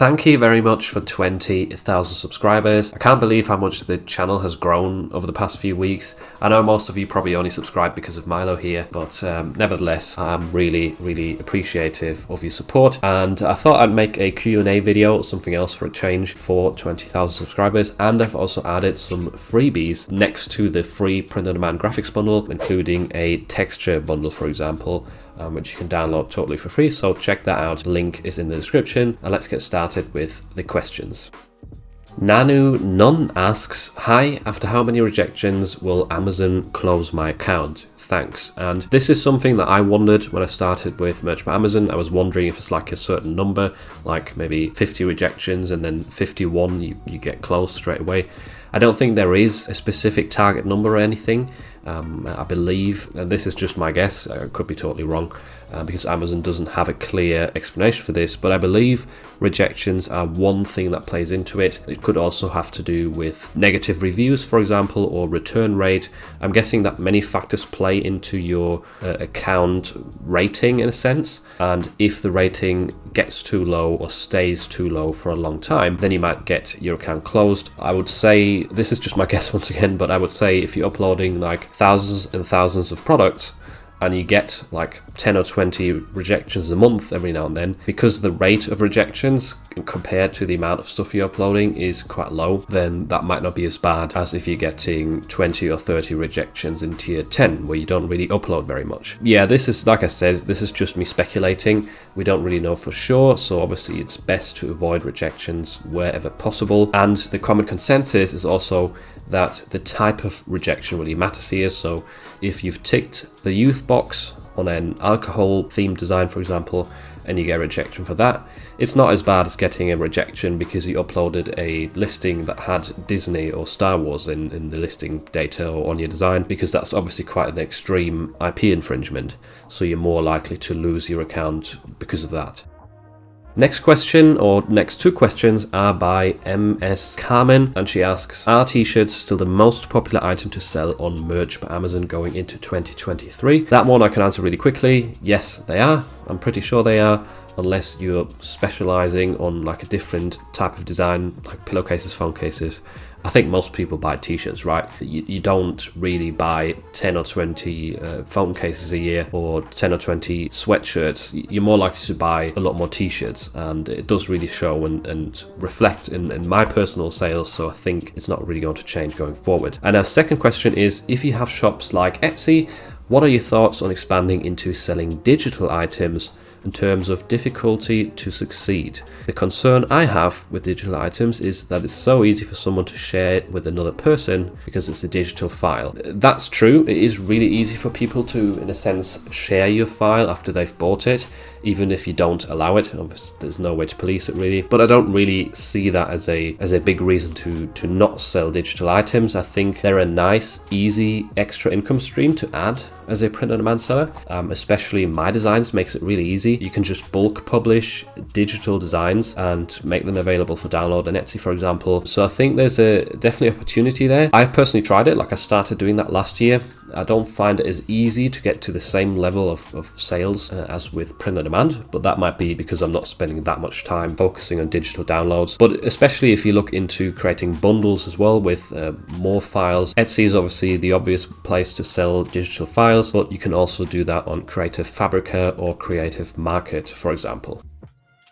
Thank you very much for 20,000 subscribers. I can't believe how much the channel has grown over the past few weeks. I know most of you probably only subscribe because of Milo here, but nevertheless, I'm really appreciative of your support. And I thought I'd make a Q&A video, something else for a change, for 20,000 subscribers. And I've also added some freebies next to the free print-on-demand graphics bundle, including a texture bundle, for example, which you can download totally for free. So check that out. The link is in the description. And let's get started with the questions. Nanu None asks, hi, after how many rejections will Amazon close my account? Thanks. And this is something that I wondered when I started with Merch by Amazon. I was wondering if it's like a certain number, like maybe 50 rejections and then 51 you get closed straight away. I don't think there is a specific target number or anything. I believe, and this is just my guess, I could be totally wrong, because Amazon doesn't have a clear explanation for this, but I believe rejections are one thing that plays into it. It could also have to do with negative reviews, for example, or return rate. I'm guessing that many factors play into your account rating in a sense, and if the rating gets too low or stays too low for a long time, then you might get your account closed. I would say, this is just my guess once again, but I would say if you're uploading like thousands and thousands of products and you get like 10 or 20 rejections a month every now and then, because the rate of rejections compared to the amount of stuff you're uploading is quite low, then that might not be as bad as if you're getting 20 or 30 rejections in tier 10 where you don't really upload very much. Yeah, this is, like I said, this is just me speculating. We don't really know for sure, so obviously it's best to avoid rejections wherever possible. And the common consensus is also that the type of rejection really matters here. So if you've ticked the youth box on an alcohol themed design, for example, and you get a rejection for that, it's not as bad as getting a rejection because you uploaded a listing that had Disney or Star Wars in the listing data or on your design, because that's obviously quite an extreme IP infringement, so you're more likely to lose your account because of that. Next question, or next two questions, are by MS Carmen, and she asks, are t-shirts still the most popular item to sell on Merch by Amazon going into 2023? That one I can answer really quickly. Yes, they are. I'm pretty sure they are, unless you're specializing on like a different type of design, like pillowcases, phone cases. I think most people buy t-shirts, right? You don't really buy 10 or 20 phone cases a year or 10 or 20 sweatshirts. You're more likely to buy a lot more t-shirts, and it does really show and reflect in my personal sales, so I think it's not really going to change going forward. And our second question is, if you have shops like Etsy, what are your thoughts on expanding into selling digital items in terms of difficulty to succeed? The concern I have with digital items is that it's so easy for someone to share it with another person because it's a digital file. That's true. It is really easy for people to, in a sense, share your file after they've bought it, even if you don't allow it. Obviously, there's no way to police it really. But I don't really see that as a big reason to not sell digital items. I think they're a nice, easy extra income stream to add as a print-on-demand seller. Especially My Designs makes it really easy. You can just bulk publish digital designs and make them available for download on Etsy, for example. So I think there's a definitely opportunity there. I've personally tried it. Like, I started doing that last year. I don't find it as easy to get to the same level of sales as with print on demand, but that might be because I'm not spending that much time focusing on digital downloads. But especially if you look into creating bundles as well with more files, Etsy is obviously the obvious place to sell digital files, but you can also do that on Creative Fabrica or Creative Market, for example.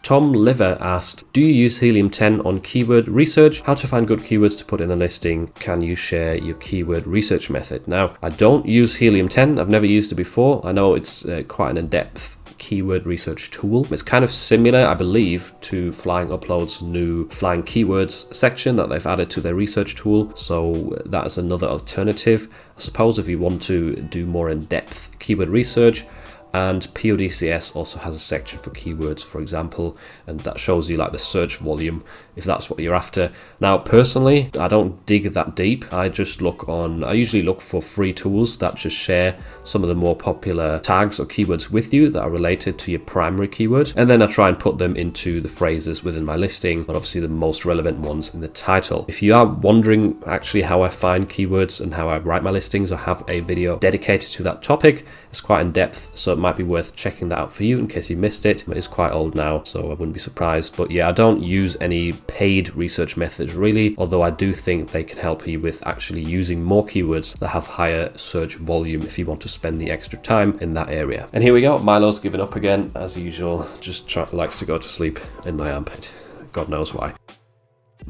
Tom Liver asked, do you use Helium-10 on keyword research? How to find good keywords to put in the listing? Can you share your keyword research method? Now, I don't use Helium-10. I've never used it before. I know it's quite an in-depth keyword research tool. It's kind of similar, I believe, to Flying Upload's new Flying Keywords section that they've added to their research tool. So that is another alternative. I suppose if you want to do more in-depth keyword research. And PODCS also has a section for keywords, for example, and that shows you like the search volume if that's what you're after. Now, personally, I don't dig that deep. I usually look for free tools that just share some of the more popular tags or keywords with you that are related to your primary keyword. And then I try and put them into the phrases within my listing, and obviously the most relevant ones in the title. If you are wondering actually how I find keywords and how I write my listings, I have a video dedicated to that topic. It's quite in depth, so it might be worth checking that out for you in case you missed it. It is quite old now, so I wouldn't be surprised. But yeah, I don't use any paid research methods really, although I do think they can help you with actually using more keywords that have higher search volume if you want to spend the extra time in that area. And here we go, Milo's giving up again as usual, just likes to go to sleep in my armpit. God knows why.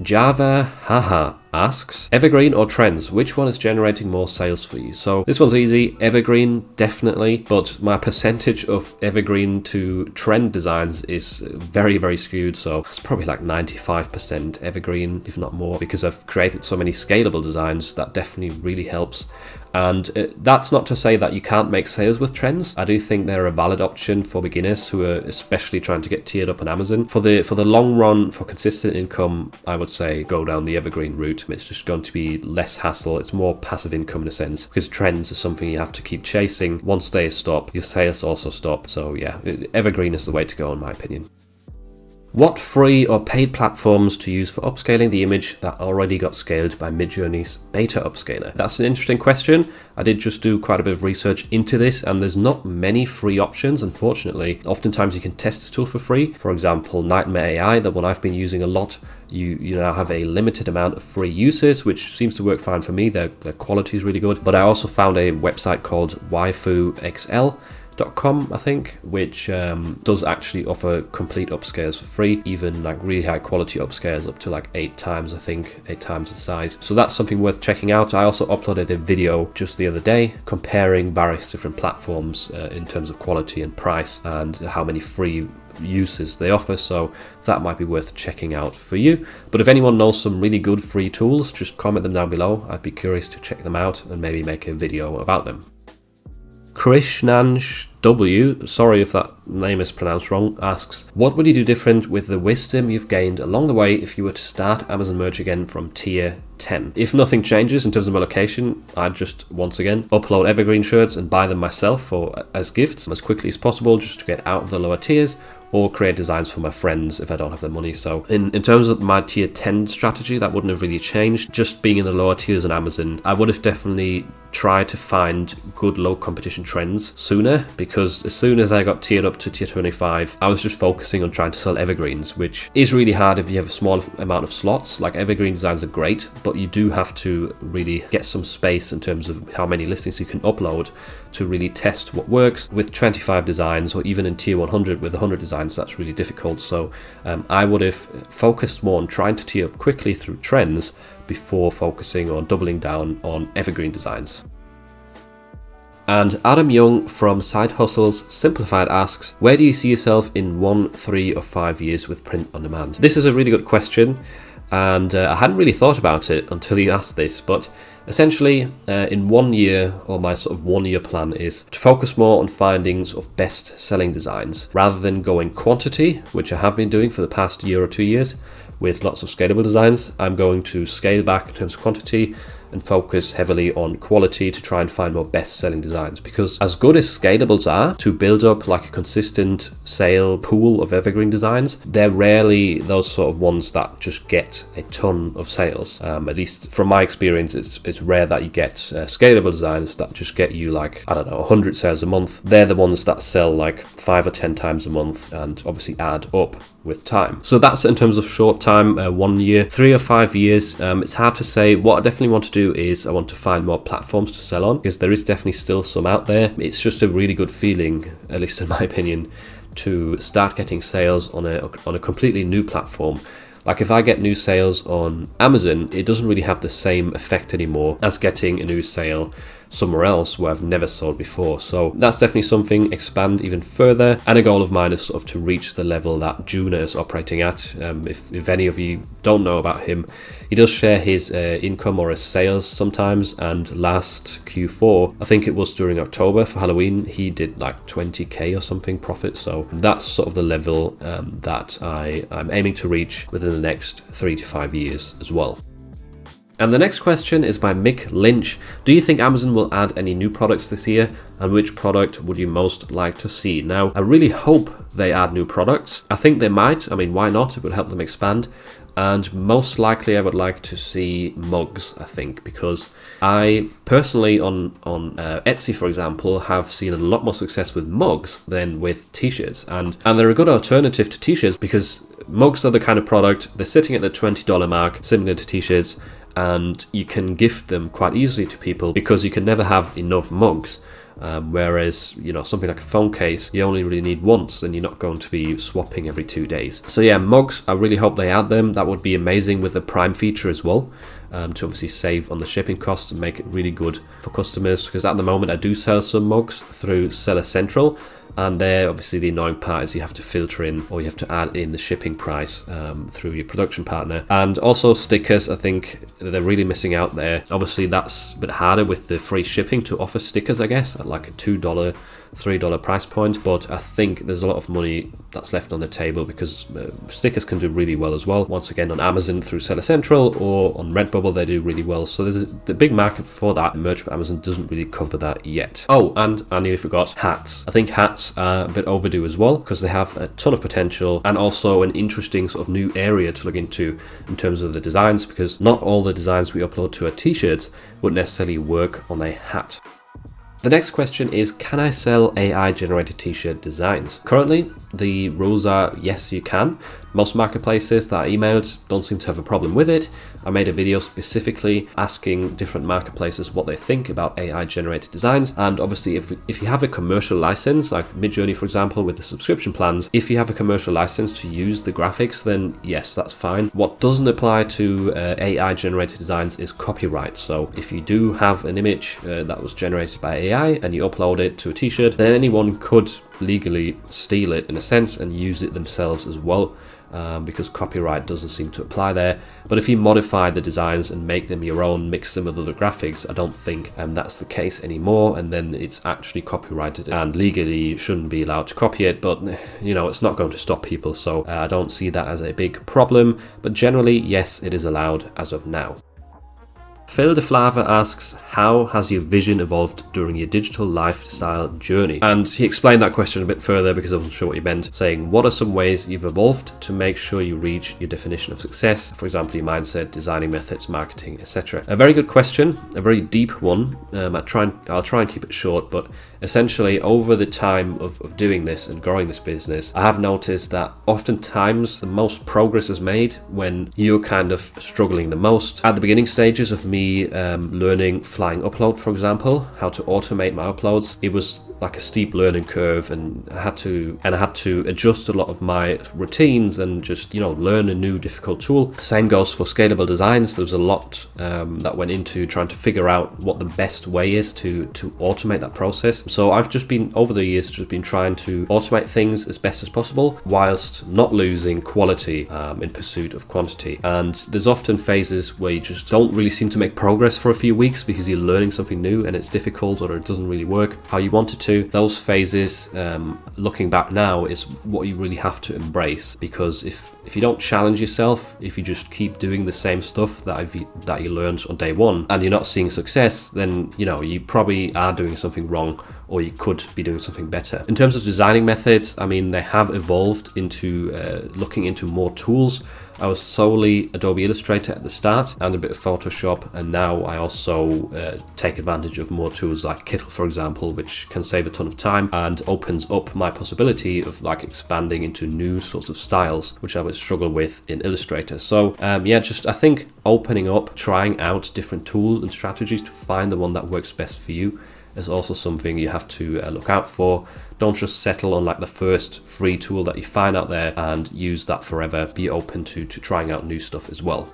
Java Haha asks, Evergreen or Trends, which one is generating more sales for you? So this one's easy. Evergreen, definitely, but my percentage of Evergreen to trend designs is very, very skewed. So it's probably like 95% Evergreen, if not more, because I've created so many scalable designs. That definitely really helps. And that's not to say that you can't make sales with trends. I do think they're a valid option for beginners who are especially trying to get tiered up on Amazon. For the long run, for consistent income, I would say go down the Evergreen route. It's just going to be less hassle. It's more passive income in a sense, because trends are something you have to keep chasing. Once they stop, your sales also stop. So yeah, Evergreen is the way to go in my opinion. What free or paid platforms to use for upscaling the image that already got scaled by Midjourney's beta upscaler? That's an interesting question. I did just do quite a bit of research into this, and there's not many free options, unfortunately. Oftentimes you can test the tool for free. For example, Nightmare AI, the one I've been using a lot, you now have a limited amount of free uses, which seems to work fine for me. Their quality is really good. But I also found a website called waifuxl.com, I think, which does actually offer complete upscales for free, even like really high quality upscales up to like 8 times, I think, 8 times the size. So that's something worth checking out. I also uploaded a video just the other day comparing various different platforms in terms of quality and price and how many free uses they offer, so that might be worth checking out for you. But if anyone knows some really good free tools, just comment them down below. I'd be curious to check them out and maybe make a video about them. Krishnanj W, sorry if that name is pronounced wrong, asks, what would you do different with the wisdom you've gained along the way if you were to start Amazon merch again from tier 10? If nothing changes in terms of my location, I'd just once again upload Evergreen shirts and buy them myself as gifts as quickly as possible, just to get out of the lower tiers, or create designs for my friends if I don't have the money. So in terms of my tier 10 strategy, that wouldn't have really changed. Just being in the lower tiers on Amazon, I would have definitely tried to find good low competition trends sooner, because as soon as I got tiered up to tier 25, I was just focusing on trying to sell evergreens, which is really hard if you have a small amount of slots. Like, evergreen designs are great, but you do have to really get some space in terms of how many listings you can upload to really test what works. With 25 designs, or even in tier 100 with 100 designs, that's really difficult. So I would have focused more on trying to tier up quickly through trends before focusing on doubling down on evergreen designs. And Adam Young from Side Hustles Simplified asks, where do you see yourself in 1, 3 or 5 years with print on demand? This is a really good question, and I hadn't really thought about it until you asked this, but essentially in 1 year, or my sort of 1 year plan, is to focus more on finding sort of best selling designs rather than going quantity, which I have been doing for the past year or 2 years with lots of scalable designs. I'm going to scale back in terms of quantity and focus heavily on quality to try and find more best-selling designs, because as good as scalables are to build up like a consistent sale pool of evergreen designs, they're rarely those sort of ones that just get a ton of sales. At least from my experience, it's rare that you get scalable designs that just get you like, I don't know, 100 sales a month. They're the ones that sell like 5 or 10 times a month and obviously add up with time. So that's in terms of short time, 1 year. 3 or 5 years, it's hard to say. What I definitely want to do is I want to find more platforms to sell on, because there is definitely still some out there. It's just a really good feeling, at least in my opinion, to start getting sales on a completely new platform. Like, if I get new sales on Amazon, it doesn't really have the same effect anymore as getting a new sale somewhere else where I've never sold before. So that's definitely something, expand even further. And a goal of mine is sort of to reach the level that QnA is operating at. If any of you don't know about him, he does share his income or his sales sometimes, and last Q4, I think it was during October for Halloween, he did like 20k or something profit. So that's sort of the level that I'm aiming to reach within the next 3 to 5 years as well. And the next question is by Mick Lynch. Do you think Amazon will add any new products this year? And which product would you most like to see? Now, I really hope they add new products. I think they might. I mean, why not? It would help them expand. And most likely I would like to see mugs, I think, because I personally on Etsy, for example, have seen a lot more success with mugs than with t-shirts. And they're a good alternative to t-shirts because mugs are the kind of product, they're sitting at the $20 mark, similar to t-shirts, and you can gift them quite easily to people because you can never have enough mugs. Whereas, something like a phone case, you only really need once and you're not going to be swapping every 2 days. So yeah, mugs, I really hope they add them. That would be amazing with the Prime feature as well, to obviously save on the shipping costs and make it really good for customers. Because at the moment I do sell some mugs through Seller Central, and there obviously the annoying part is you have to filter in or you have to add in the shipping price through your production partner. And also stickers, I think they're really missing out there. Obviously that's a bit harder with the free shipping to offer stickers, I guess, at like a $2, $3 price point, but I think there's a lot of money that's left on the table because stickers can do really well as well. Once again, on Amazon through Seller Central or on Redbubble, they do really well. So there's the big market for that. Merch for Amazon doesn't really cover that yet. Oh, and I nearly forgot hats. I think hats are a bit overdue as well because they have a ton of potential and also an interesting sort of new area to look into in terms of the designs, because not all the designs we upload to our t-shirts would necessarily work on a hat. The next question is, can I sell AI generated t-shirt designs? Currently, the rules are yes, you can. Most marketplaces that I emailed don't seem to have a problem with it. I made a video specifically asking different marketplaces what they think about AI generated designs. And obviously if you have a commercial license, like Midjourney for example with the subscription plans, if you have a commercial license to use the graphics, then yes, that's fine. What doesn't apply to AI generated designs is copyright. So if you do have an image that was generated by AI and you upload it to a t-shirt, then anyone could legally steal it in a sense and use it themselves as well. Because copyright doesn't seem to apply there. But if you modify the designs and make them your own, mix them with other graphics, I don't think that's the case anymore, and then it's actually copyrighted and legally you shouldn't be allowed to copy it, but it's not going to stop people, so I don't see that as a big problem. But generally, yes, it is allowed as of now. Phil DeFlava asks, how has your vision evolved during your digital lifestyle journey? And he explained that question a bit further because I wasn't sure what he meant, saying, what are some ways you've evolved to make sure you reach your definition of success? For example, your mindset, designing methods, marketing, etc. A very good question, a very deep one. I'll try and keep it short, but essentially over the time of doing this and growing this business, I have noticed that oftentimes the most progress is made when you're kind of struggling the most. At the beginning stages of me learning flying upload, for example, how to automate my uploads, it was like a steep learning curve, and I had to adjust a lot of my routines and just learn a new difficult tool. Same goes for scalable designs. There was a lot that went into trying to figure out what the best way is to automate that process. So I've just been over the years trying to automate things as best as possible whilst not losing quality in pursuit of quantity. And there's often phases where you just don't really seem to make progress for a few weeks because you're learning something new and it's difficult or it doesn't really work how you want it to. Those phases, looking back now, is what you really have to embrace, because if you don't challenge yourself, if you just keep doing the same stuff that you learned on day one and you're not seeing success, then you probably are doing something wrong, or you could be doing something better. In terms of designing methods, I mean, they have evolved into looking into more tools. I was solely Adobe Illustrator at the start and a bit of Photoshop, and now I also take advantage of more tools like Kittle, for example, which can save a ton of time and opens up my possibility of expanding into new sorts of styles, which I would struggle with in Illustrator. So I think opening up, trying out different tools and strategies to find the one that works best for you is also something you have to look out for. Don't just settle on the first free tool that you find out there and use that forever. Be open to trying out new stuff as well.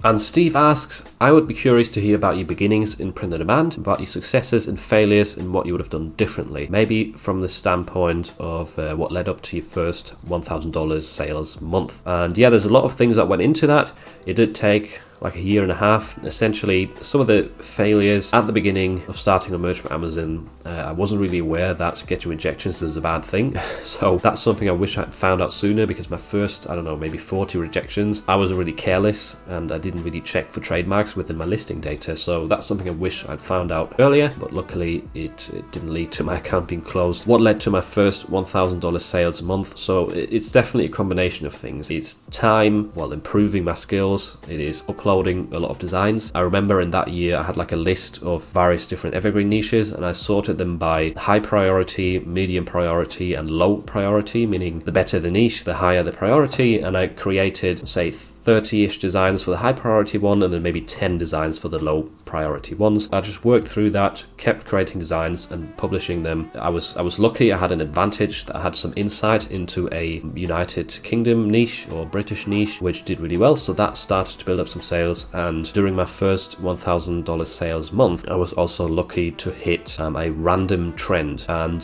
And Steve asks, I would be curious to hear about your beginnings in print on demand, about your successes and failures and what you would have done differently. Maybe from the standpoint of what led up to your first $1,000 sales month. And yeah, there's a lot of things that went into that. It did take like a year and a half. Essentially, some of the failures at the beginning of starting a merch from Amazon, I wasn't really aware that getting rejections is a bad thing. So that's something I wish I'd found out sooner, because my first, I don't know, maybe 40 rejections, I was really careless and I didn't really check for trademarks within my listing data. So that's something I wish I'd found out earlier, but luckily it didn't lead to my account being closed. What led to my first $1,000 sales a month? So it's definitely a combination of things. It's time, well, improving my skills. It is uploading a lot of designs. I remember in that year I had like a list of various different evergreen niches, and I sorted them by high priority, medium priority, and low priority, meaning the better the niche, the higher the priority. And I created, say, 30-ish designs for the high priority one, and then maybe 10 designs for the low priority ones. I just worked through that, kept creating designs and publishing them. I was lucky. I had an advantage that I had some insight into a United Kingdom niche or British niche, which did really well. So that started to build up some sales. And during my first $1,000 sales month, I was also lucky to hit a random trend. And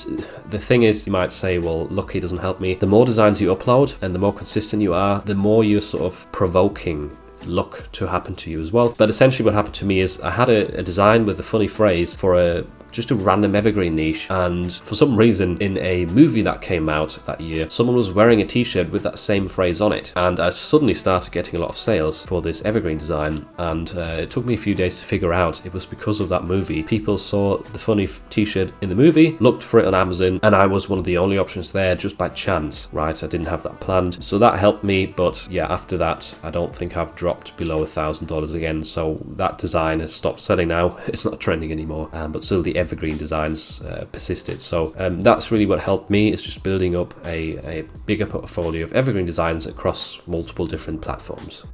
the thing is, you might say, well, lucky doesn't help me. The more designs you upload and the more consistent you are, the more you're sort of provoking luck to happen to you as well. But essentially what happened to me is I had a design with a funny phrase for just a random evergreen niche, and for some reason in a movie that came out that year, someone was wearing a t-shirt with that same phrase on it, and I suddenly started getting a lot of sales for this evergreen design. And it took me a few days to figure out it was because of that movie. People saw the funny t-shirt in the movie, looked for it on Amazon, and I was one of the only options there just by chance, right? I didn't have that planned, so that helped me. But yeah, after that I don't think I've dropped below $1,000 again, so that design has stopped selling now. It's not trending anymore, but still the evergreen designs persisted. So that's really what helped me, is just building up a bigger portfolio of evergreen designs across multiple different platforms.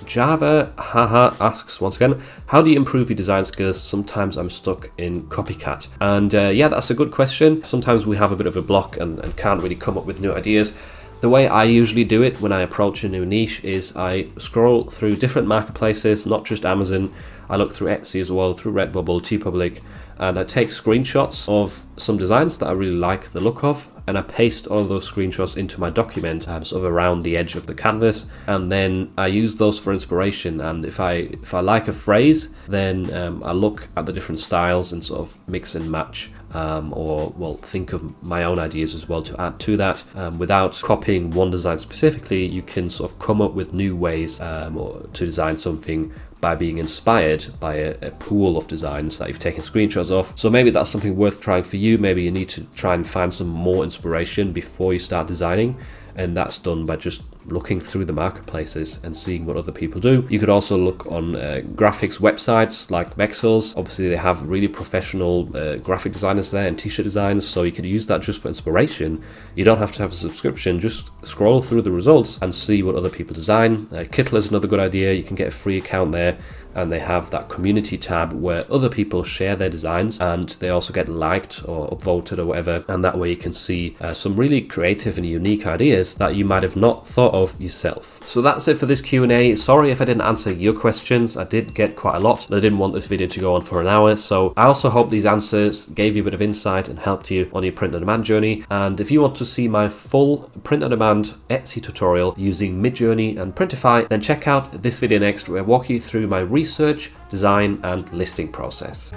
Java Haha asks once again, how do you improve your design skills? Sometimes I'm stuck in copycat. And yeah, that's a good question. Sometimes we have a bit of a block and can't really come up with new ideas. The way I usually do it when I approach a new niche is I scroll through different marketplaces, not just Amazon. I look through Etsy as well, through Redbubble, TeePublic, and I take screenshots of some designs that I really like the look of, and I paste all of those screenshots into my document, sort of around the edge of the canvas, and then I use those for inspiration. And if I like a phrase, then I look at the different styles and sort of mix and match, or well, think of my own ideas as well to add to that. Without copying one design specifically, you can sort of come up with new ways or to design something by being inspired by a pool of designs that you've taken screenshots of. So maybe that's something worth trying for you. Maybe you need to try and find some more inspiration before you start designing, and that's done by just looking through the marketplaces and seeing what other people do. You could also look on graphics websites like Vexels. Obviously they have really professional graphic designers there and t-shirt designs, so you could use that just for inspiration. You don't have to have a subscription, just scroll through the results and see what other people design. Kittle is another good idea. You can get a free account there, and they have that community tab where other people share their designs, and they also get liked or upvoted or whatever, and that way you can see some really creative and unique ideas that you might have not thought of yourself. So that's it for this Q&A. Sorry if I didn't answer your questions. I did get quite a lot, but I didn't want this video to go on for an hour, so I also hope these answers gave you a bit of insight and helped you on your print-on-demand journey. And if you want to see my full print-on-demand Etsy tutorial using Midjourney and Printify, then check out this video next, where I walk you through my research, design, and listing process.